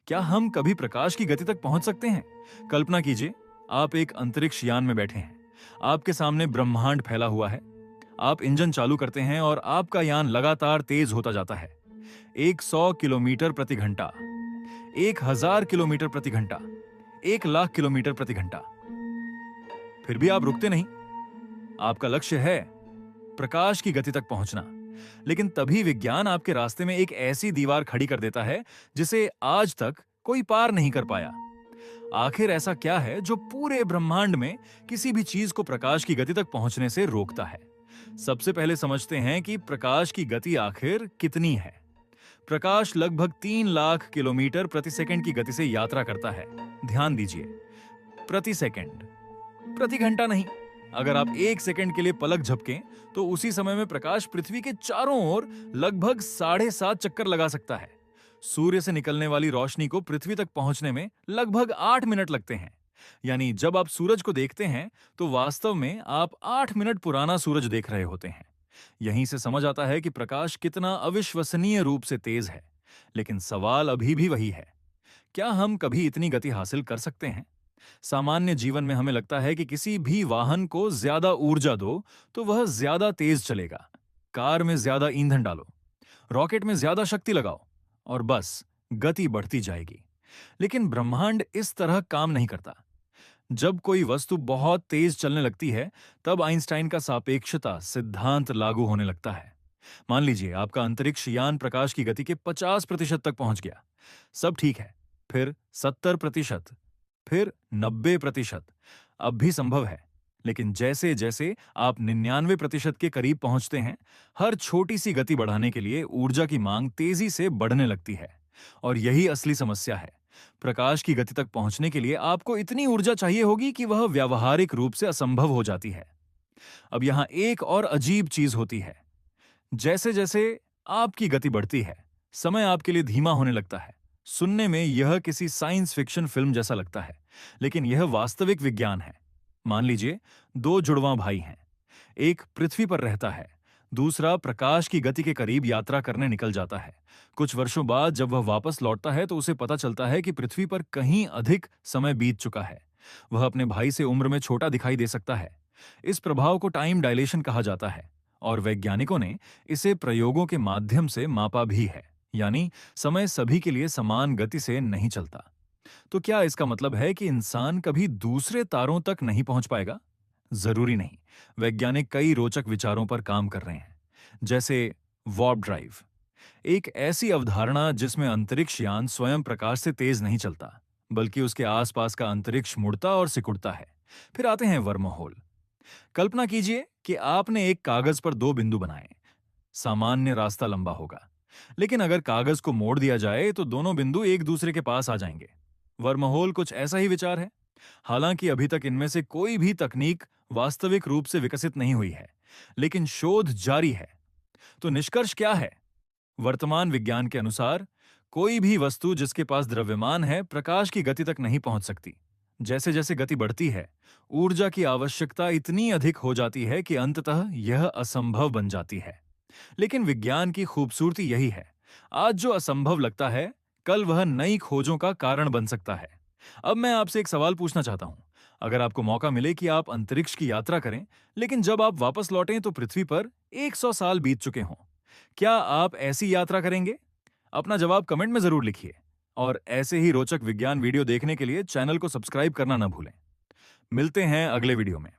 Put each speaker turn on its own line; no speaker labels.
क्या हम कभी प्रकाश की गति तक पहुंच सकते हैं? कल्पना कीजिए, आप एक अंतरिक्ष यान में बैठे हैं। आपके सामने ब्रह्मांड फैला हुआ है। आप इंजन चालू करते हैं और आपका यान लगातार तेज होता जाता है। 100 किलोमीटर प्रति घंटा, 1000 किलोमीटर प्रति घंटा, 1 लाख किलोमीटर प्रति घंटा। फिर भी आप रुकते नहीं। आपका लक्ष्य है प्रकाश की गति तक पहुंचना। लेकिन तभी विज्ञान आपके रास्ते में एक ऐसी दीवार खड़ी कर देता है जिसे आज तक कोई पार नहीं कर पाया। आखिर ऐसा क्या है जो पूरे ब्रह्मांड में किसी भी चीज को प्रकाश की गति तक पहुंचने से रोकता है? सबसे पहले समझते हैं कि प्रकाश की गति आखिर कितनी है। प्रकाश लगभग 3 लाख किलोमीटर प्रति सेकंड की गति से यात्रा करता है। ध्यान दीजिए, प्रति सेकंड, प्रति घंटा नहीं। अगर आप 1 सेकंड के लिए पलक झपकें तो उसी समय में प्रकाश पृथ्वी के चारों ओर लगभग 7.5 चक्कर लगा सकता है। सूर्य से निकलने वाली रोशनी को पृथ्वी तक पहुंचने में लगभग 8 मिनट लगते हैं। यानी जब आप सूरज को देखते हैं तो वास्तव में आप 8 मिनट पुराना सूरज देख रहे होते हैं। यहीं से समझ आता है कि प्रकाश कितना अविश्वसनीय रूप से तेज है। लेकिन सवाल अभी भी वही है, क्या हम कभी इतनी गति हासिल कर सकते हैं? सामान्य जीवन में हमें लगता है कि किसी भी वाहन को ज्यादा ऊर्जा दो तो वह ज्यादा तेज चलेगा। कार में ज्यादा ईंधन डालो, रॉकेट में ज्यादा शक्ति लगाओ और बस गति बढ़ती जाएगी। लेकिन ब्रह्मांड इस तरह काम नहीं करता। जब कोई वस्तु बहुत तेज चलने लगती है तब आइंस्टाइन का सापेक्षता सिद्धांत लागू होने लगता है। मान लीजिए आपका अंतरिक्ष यान प्रकाश की गति के 50% तक पहुंच गया। सब ठीक है। फिर 70%, फिर 90%। अब भी संभव है। लेकिन जैसे जैसे आप 99% के करीब पहुंचते हैं, हर छोटी सी गति बढ़ाने के लिए ऊर्जा की मांग तेजी से बढ़ने लगती है। और यही असली समस्या है। प्रकाश की गति तक पहुंचने के लिए आपको इतनी ऊर्जा चाहिए होगी कि वह व्यावहारिक रूप से असंभव हो जाती है। अब यहां एक और अजीब चीज होती है। जैसे जैसे आपकी गति बढ़ती है, समय आपके लिए धीमा होने लगता है। सुनने में यह किसी साइंस फिक्शन फिल्म जैसा लगता है, लेकिन यह वास्तविक विज्ञान है। मान लीजिए, दो जुड़वां भाई हैं। एक पृथ्वी पर रहता है, दूसरा प्रकाश की गति के करीब यात्रा करने निकल जाता है। कुछ वर्षों बाद जब वह वापस लौटता है तो उसे पता चलता है कि पृथ्वी पर कहीं अधिक समय बीत चुका है। वह अपने भाई से उम्र में छोटा दिखाई दे सकता है। इस प्रभाव को टाइम डायलेशन कहा जाता है और वैज्ञानिकों ने इसे प्रयोगों के माध्यम से मापा भी है। यानी समय सभी के लिए समान गति से नहीं चलता। तो क्या इसका मतलब है कि इंसान कभी दूसरे तारों तक नहीं पहुंच पाएगा? जरूरी नहीं। वैज्ञानिक कई रोचक विचारों पर काम कर रहे हैं, जैसे वार्प ड्राइव, एक ऐसी अवधारणा जिसमें अंतरिक्ष यान स्वयं प्रकाश से तेज नहीं चलता, बल्कि उसके आसपास का अंतरिक्ष मुड़ता और सिकुड़ता है। फिर आते हैं वर्महोल। कल्पना कीजिए कि आपने एक कागज पर दो बिंदु बनाए। सामान्य रास्ता लंबा होगा, लेकिन अगर कागज को मोड़ दिया जाए तो दोनों बिंदु एक दूसरे के पास आ जाएंगे। वर्महोल कुछ ऐसा ही विचार है। हालांकि अभी तक इनमें से कोई भी तकनीक वास्तविक रूप से विकसित नहीं हुई है, लेकिन शोध जारी है। तो निष्कर्ष क्या है? वर्तमान विज्ञान के अनुसार कोई भी वस्तु जिसके पास द्रव्यमान है प्रकाश की गति तक नहीं पहुंच सकती। जैसे जैसे गति बढ़ती है, ऊर्जा की आवश्यकता इतनी अधिक हो जाती है कि अंततः यह असंभव बन जाती है। लेकिन विज्ञान की खूबसूरती यही है, आज जो असंभव लगता है कल वह नई खोजों का कारण बन सकता है। अब मैं आपसे एक सवाल पूछना चाहता हूं। अगर आपको मौका मिले कि आप अंतरिक्ष की यात्रा करें, लेकिन जब आप वापस लौटें तो पृथ्वी पर 100 साल बीत चुके हों, क्या आप ऐसी यात्रा करेंगे? अपना जवाब कमेंट में जरूर लिखिए। और ऐसे ही रोचक विज्ञान वीडियो देखने के लिए चैनल को सब्सक्राइब करना ना भूलें। मिलते हैं अगले वीडियो में।